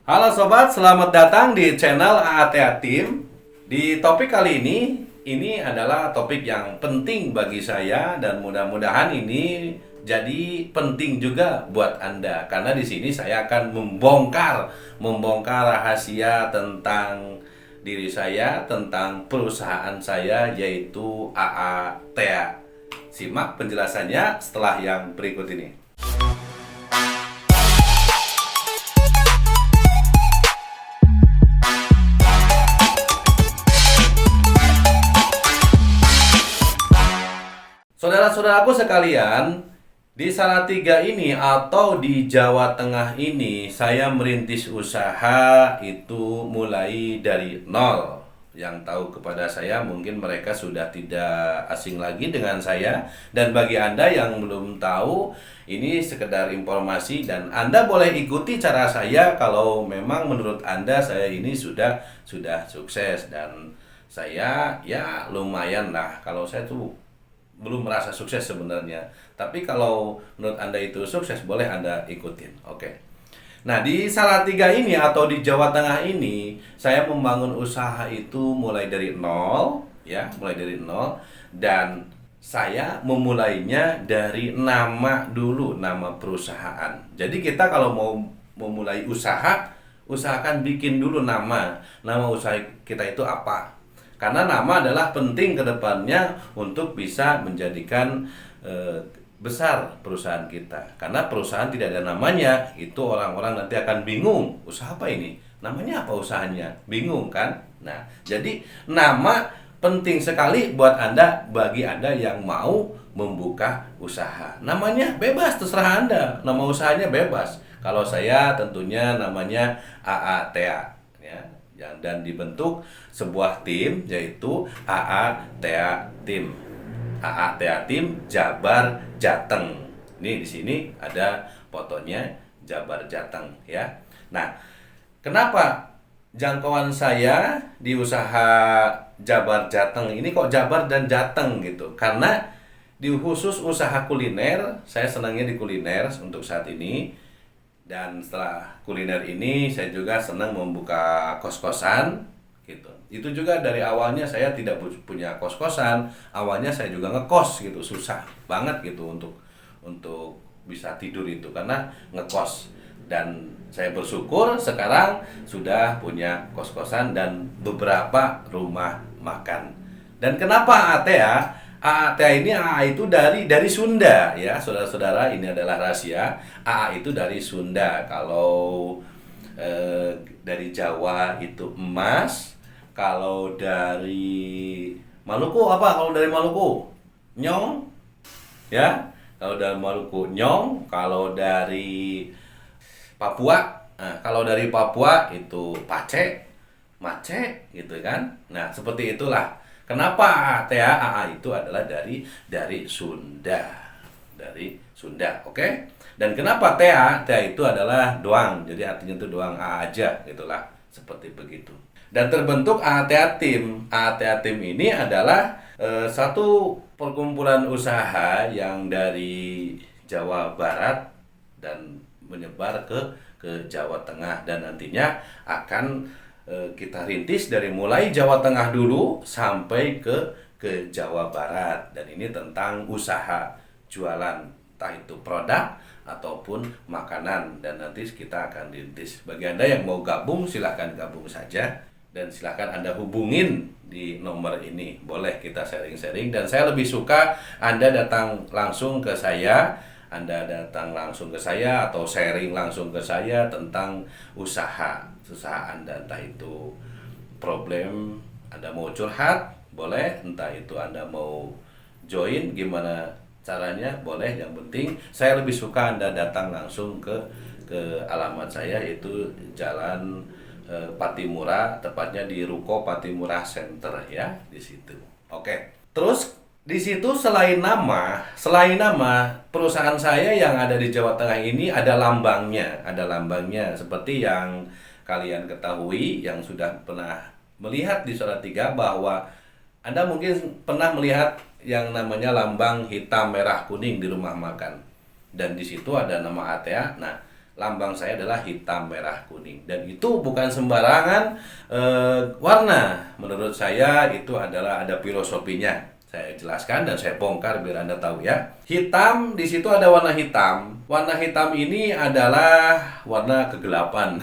Halo sobat, selamat datang di channel AATA Team. Di topik kali ini adalah topik yang penting bagi saya dan mudah-mudahan ini jadi penting juga buat Anda karena di sini saya akan membongkar rahasia tentang diri saya, tentang perusahaan saya yaitu AATA. Simak penjelasannya setelah yang berikut ini. Saudara-saudaraku sekalian, di Salatiga ini atau di Jawa Tengah ini saya merintis usaha itu mulai dari nol. Yang tahu kepada saya mungkin mereka sudah tidak asing lagi dengan saya. Dan bagi Anda yang belum tahu, ini sekedar informasi dan Anda boleh ikuti cara saya kalau memang menurut Anda saya ini sudah sukses. Dan saya ya lumayan lah, kalau saya tuh belum merasa sukses sebenarnya. Tapi kalau menurut Anda itu sukses, boleh Anda ikutin. Oke. Nah, di Salatiga ini atau di Jawa Tengah ini, saya membangun usaha itu mulai dari nol, ya, mulai dari nol. Dan saya memulainya dari nama dulu, nama perusahaan. Jadi kita kalau mau memulai usaha, usahakan bikin dulu nama. Nama usaha kita itu apa? Karena nama adalah penting ke depannya untuk bisa menjadikan besar perusahaan kita. Karena perusahaan tidak ada namanya, itu orang-orang nanti akan bingung, usaha apa ini? Namanya apa usahanya? Bingung kan? Nah, jadi nama penting sekali buat Anda, bagi Anda yang mau membuka usaha. Namanya bebas, terserah Anda. Nama usahanya bebas. Kalau saya tentunya namanya AATA. Dan dibentuk sebuah tim yaitu AATA Team. AATA Team Jabar Jateng. Ini di sini ada fotonya Jabar Jateng ya. Nah, kenapa jangkauan saya di usaha Jabar Jateng ini kok Jabar dan Jateng gitu? Karena di khusus usaha kuliner, saya senangnya di kuliner untuk saat ini. Dan setelah kuliner ini saya juga senang membuka kos-kosan gitu. Itu juga dari awalnya saya tidak punya kos-kosan. Awalnya saya juga ngekos gitu, susah banget gitu untuk bisa tidur itu karena ngekos. Dan saya bersyukur sekarang sudah punya kos-kosan dan beberapa rumah makan. Dan kenapa ATA? AATA ini AA itu dari Sunda ya, saudara-saudara, ini adalah rahasia. AA itu dari Sunda. Kalau dari Jawa itu emas, kalau dari Maluku apa? Kalau dari Maluku nyong ya. Kalau dari Maluku nyong, kalau dari Papua, nah, kalau dari Papua itu pace, mace gitu kan. Nah, seperti itulah. Kenapa AA itu adalah dari Sunda, dari Sunda, oke? Dan kenapa TA itu adalah doang, jadi artinya itu doang A aja, gitulah, seperti begitu. Dan terbentuk AATA Team. AATA Team ini adalah satu perkumpulan usaha yang dari Jawa Barat dan menyebar ke Jawa Tengah dan nantinya akan kita rintis dari mulai Jawa Tengah dulu sampai ke Jawa Barat. Dan ini tentang usaha jualan, entah itu produk ataupun makanan, dan nanti kita akan rintis. Bagi Anda yang mau gabung, silahkan gabung saja dan silahkan Anda hubungin di nomor ini. Boleh kita sharing-sharing dan saya lebih suka Anda datang langsung ke saya. Anda datang langsung ke saya atau sharing langsung ke saya tentang usaha Anda, entah itu problem Anda mau curhat, boleh, entah itu Anda mau join gimana caranya, boleh. Yang penting saya lebih suka Anda datang langsung ke alamat saya, yaitu Jalan Patimura, tepatnya di Ruko Patimura Center ya, di situ. Oke. Terus di situ selain nama perusahaan saya yang ada di Jawa Tengah ini ada lambangnya seperti yang kalian ketahui yang sudah pernah melihat di Salatiga, bahwa Anda mungkin pernah melihat yang namanya lambang hitam merah kuning di rumah makan. Dan di situ ada nama ATA. Nah, lambang saya adalah hitam, merah, kuning. Dan itu bukan sembarangan warna. Menurut saya itu adalah ada filosofinya. Saya jelaskan dan saya bongkar biar Anda tahu ya. Hitam, di situ ada warna hitam. Warna hitam ini adalah warna kegelapan.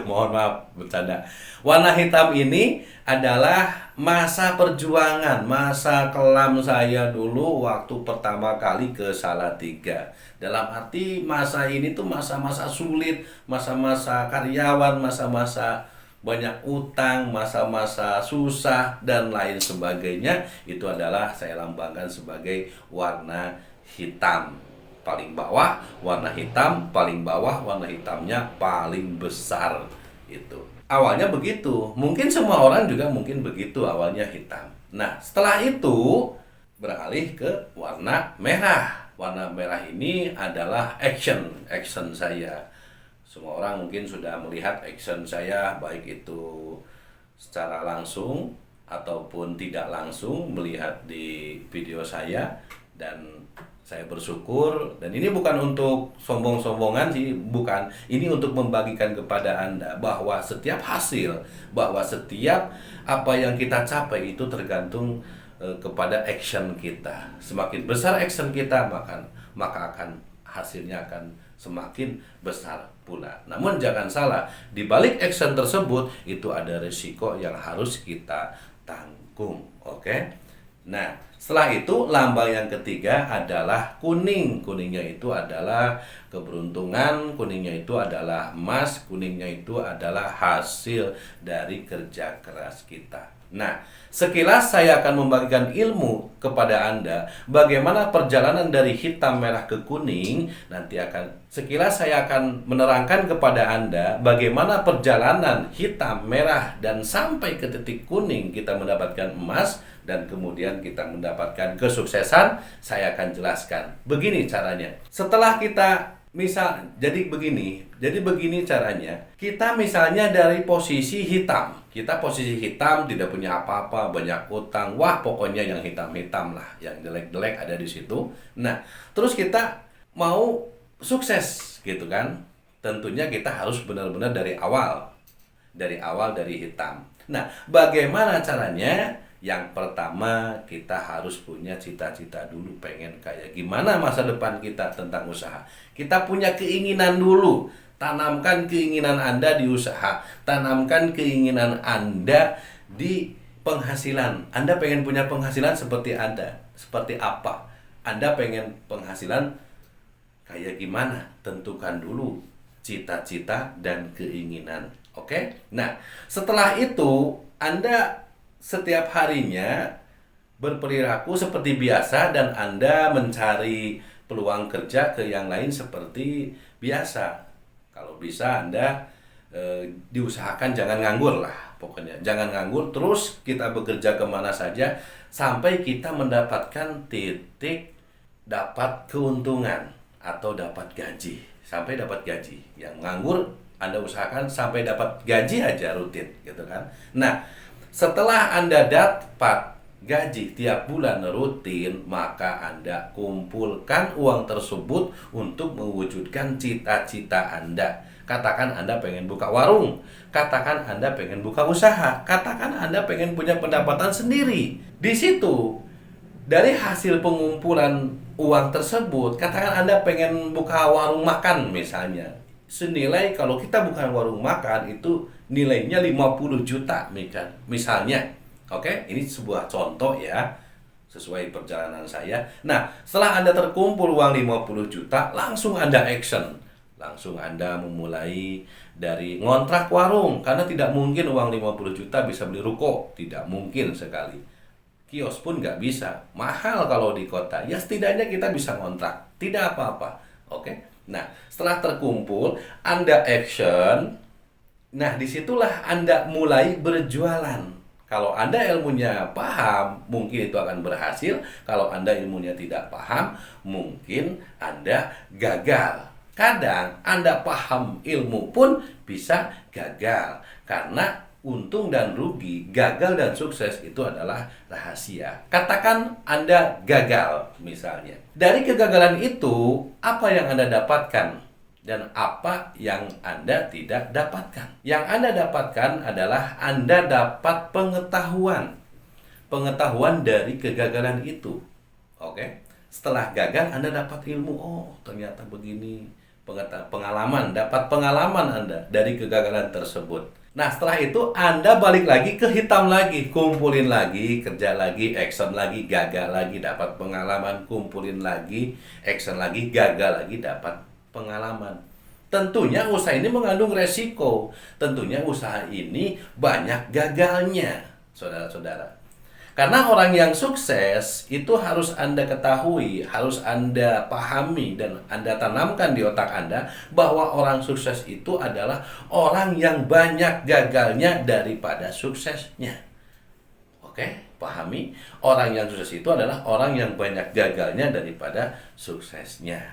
Mohon maaf, bercanda. Warna hitam ini adalah masa perjuangan, masa kelam saya dulu waktu pertama kali ke Salatiga. Dalam arti masa ini tuh masa-masa sulit, masa-masa karyawan, masa-masa banyak utang, masa-masa susah, dan lain sebagainya. Itu adalah saya lambangkan sebagai warna hitam. Paling bawah warna hitam, paling bawah warna hitamnya paling besar. Itu awalnya begitu. Mungkin semua orang juga mungkin begitu, awalnya hitam. Nah, setelah itu beralih ke warna merah. Warna merah ini adalah action saya. Semua orang mungkin sudah melihat action saya, baik itu secara langsung ataupun tidak langsung melihat di video saya. Dan saya bersyukur, dan ini bukan untuk sombong-sombongan sih, bukan. Ini untuk membagikan kepada Anda bahwa setiap hasil, bahwa setiap apa yang kita capai itu tergantung kepada action kita. Semakin besar action kita, maka akan hasilnya akan semakin besar pula. Namun jangan salah, di balik action tersebut itu ada risiko yang harus kita tanggung. Oke? Nah, setelah itu lambang yang ketiga adalah kuning. Kuningnya itu adalah keberuntungan, kuningnya itu adalah emas, kuningnya itu adalah hasil dari kerja keras kita. Nah, sekilas saya akan membagikan ilmu kepada Anda bagaimana perjalanan dari hitam, merah ke kuning. Nanti sekilas saya akan menerangkan kepada Anda bagaimana perjalanan hitam, merah, dan sampai ke titik kuning kita mendapatkan emas, dan kemudian kita mendapatkan kesuksesan. Saya akan jelaskan. Begini caranya. Setelah kita jadi begini caranya. Kita misalnya dari posisi hitam. Kita posisi hitam, tidak punya apa-apa, banyak utang. Wah, pokoknya yang hitam-hitam lah, yang jelek-jelek ada di situ. Nah, terus kita mau sukses gitu kan. Tentunya kita harus benar-benar dari awal dari hitam. Nah, bagaimana caranya? Yang pertama, kita harus punya cita-cita dulu, pengen kayak gimana masa depan kita tentang usaha. Kita punya keinginan dulu. Tanamkan keinginan Anda di usaha. Tanamkan keinginan Anda di penghasilan. Anda pengen punya penghasilan seperti apa? Anda pengen penghasilan kayak gimana? Tentukan dulu cita-cita dan keinginan. Oke? Nah, setelah itu Anda setiap harinya berperilaku seperti biasa, dan Anda mencari peluang kerja ke yang lain seperti biasa. Kalau bisa Anda diusahakan jangan nganggur lah, pokoknya jangan nganggur. Terus kita bekerja kemana saja sampai kita mendapatkan titik dapat keuntungan atau dapat gaji. Sampai dapat gaji. Yang nganggur Anda usahakan sampai dapat gaji aja rutin gitu kan. Nah, setelah Anda dapat gaji tiap bulan rutin, maka Anda kumpulkan uang tersebut untuk mewujudkan cita-cita Anda. Katakan Anda pengen buka warung, katakan Anda pengen buka usaha, katakan Anda pengen punya pendapatan sendiri. Di situ, dari hasil pengumpulan uang tersebut, katakan Anda pengen buka warung makan misalnya. Senilai, kalau kita bukan warung makan itu nilainya 50 juta misalnya. Oke, ini sebuah contoh ya, sesuai perjalanan saya. Nah, setelah Anda terkumpul uang 50 juta, langsung Anda action. Langsung Anda memulai dari ngontrak warung, karena tidak mungkin uang 50 juta bisa beli ruko, tidak mungkin sekali. Kios pun nggak bisa, mahal kalau di kota. Ya setidaknya kita bisa ngontrak, tidak apa-apa. Oke. Nah, setelah terkumpul, Anda action. Nah, disitulah Anda mulai berjualan. Kalau Anda ilmunya paham, mungkin itu akan berhasil. Kalau Anda ilmunya tidak paham, mungkin Anda gagal. Kadang Anda paham ilmu pun bisa gagal. Karena untung dan rugi, gagal dan sukses itu adalah rahasia. Katakan Anda gagal misalnya. Dari kegagalan itu, apa yang Anda dapatkan? Dan apa yang Anda tidak dapatkan? Yang Anda dapatkan adalah Anda dapat pengetahuan. Pengetahuan dari kegagalan itu. Oke? Setelah gagal, Anda dapat ilmu. Oh, ternyata begini. Pengalaman, dapat pengalaman Anda dari kegagalan tersebut. Nah, setelah itu Anda balik lagi ke hitam lagi, kumpulin lagi, kerja lagi, action lagi, gagal lagi, dapat pengalaman, kumpulin lagi, action lagi, gagal lagi, dapat pengalaman. Tentunya usaha ini mengandung resiko. Tentunya usaha ini banyak gagalnya, saudara-saudara. Karena orang yang sukses itu harus Anda ketahui, harus Anda pahami dan Anda tanamkan di otak Anda bahwa orang sukses itu adalah orang yang banyak gagalnya daripada suksesnya. Oke, pahami? Orang yang sukses itu adalah orang yang banyak gagalnya daripada suksesnya.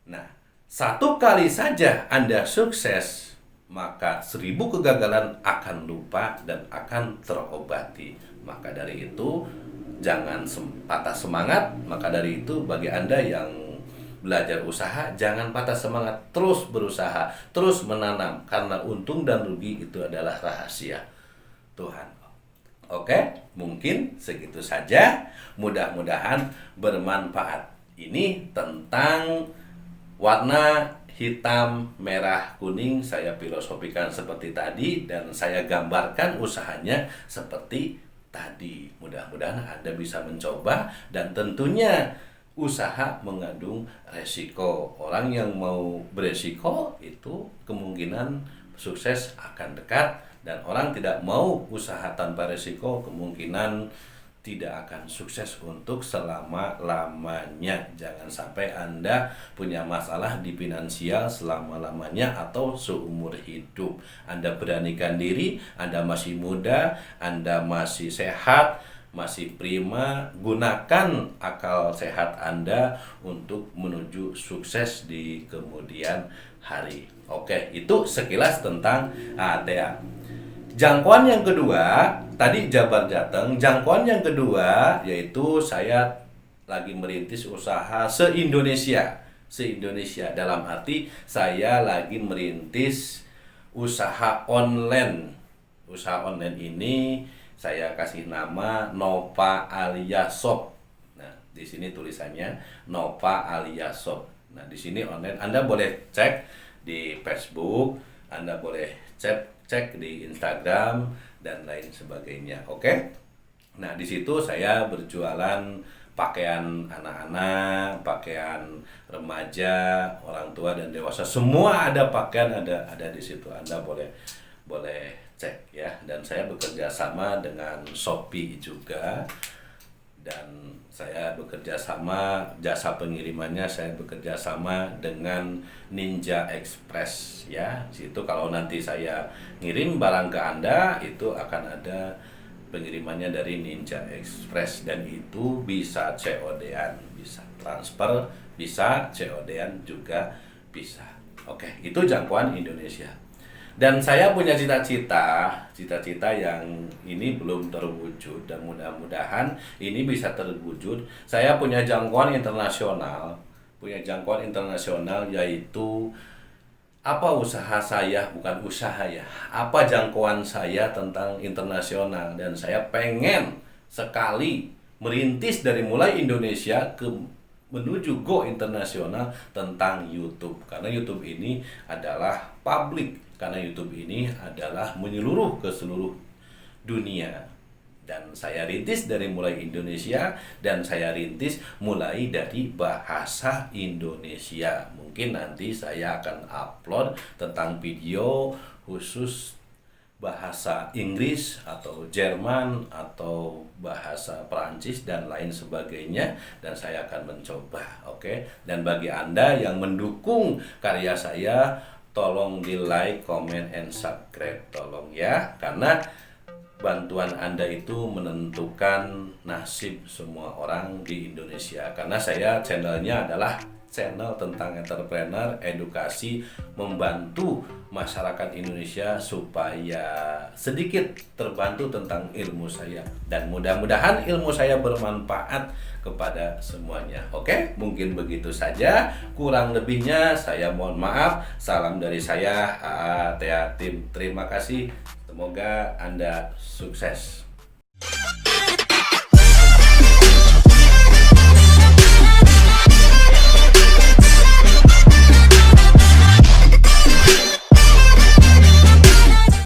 Nah, satu kali saja Anda sukses, maka 1000 kegagalan akan lupa dan akan terobati. Maka dari itu, jangan patah semangat. Maka dari itu, bagi Anda yang belajar usaha, jangan patah semangat. Terus berusaha, terus menanam. Karena untung dan rugi itu adalah rahasia Tuhan. Oke, mungkin segitu saja. Mudah-mudahan bermanfaat. Ini tentang warna hitam, merah, kuning. Saya filosofikan seperti tadi dan saya gambarkan usahanya seperti tadi. Mudah-mudahan Anda bisa mencoba dan tentunya usaha mengandung resiko. Orang yang mau beresiko itu kemungkinan sukses akan dekat, dan orang tidak mau usaha tanpa resiko kemungkinan tidak akan sukses untuk selama-lamanya. Jangan sampai Anda punya masalah di finansial selama-lamanya atau seumur hidup. Anda beranikan diri, Anda masih muda, Anda masih sehat, masih prima. Gunakan akal sehat Anda untuk menuju sukses di kemudian hari. Oke, itu sekilas tentang ATA. Jangkauan yang kedua, tadi Jabar Jateng. Jangkauan yang kedua yaitu saya lagi merintis usaha se-Indonesia. Se-Indonesia dalam arti saya lagi merintis usaha online. Usaha online ini saya kasih nama Nova Alia Shop. Nah, di sini tulisannya Nova Alia Shop. Nah, di sini online. Anda boleh cek di Facebook, Anda boleh cek di Instagram dan lain sebagainya. Oke. Nah, di situ saya berjualan pakaian anak-anak, pakaian remaja, orang tua dan dewasa. Semua ada pakaian, ada di situ. Anda boleh cek ya. Dan saya bekerja sama dengan Shopee juga. Dan saya bekerja sama, jasa pengirimannya saya bekerja sama dengan Ninja Express ya. Situ kalau nanti saya ngirim barang ke Anda, itu akan ada pengirimannya dari Ninja Express, dan itu bisa COD-an, bisa transfer, bisa COD-an juga bisa. Oke, itu jangkauan Indonesia. Dan saya punya cita-cita yang ini belum terwujud, dan mudah-mudahan ini bisa terwujud. Saya punya jangkauan internasional, yaitu apa usaha saya, bukan usaha ya, apa jangkauan saya tentang internasional, dan saya pengen sekali merintis dari mulai Indonesia menuju go internasional tentang YouTube. Karena YouTube ini adalah publik, karena YouTube ini adalah menyeluruh ke seluruh dunia. Dan saya rintis dari mulai Indonesia, dan saya rintis mulai dari bahasa Indonesia. Mungkin nanti saya akan upload tentang video khusus bahasa Inggris atau Jerman atau bahasa Perancis dan lain sebagainya, dan saya akan mencoba. Oke. Dan bagi Anda yang mendukung karya saya, tolong di like, comment, and subscribe, tolong ya, karena bantuan Anda itu menentukan nasib semua orang di Indonesia. Karena saya channelnya adalah channel tentang entrepreneur, edukasi, membantu masyarakat Indonesia supaya sedikit terbantu tentang ilmu saya, dan mudah-mudahan ilmu saya bermanfaat kepada semuanya. Oke, mungkin begitu saja. Kurang lebihnya saya mohon maaf. Salam dari saya, AA Tea Tim. Terima kasih. Semoga Anda sukses.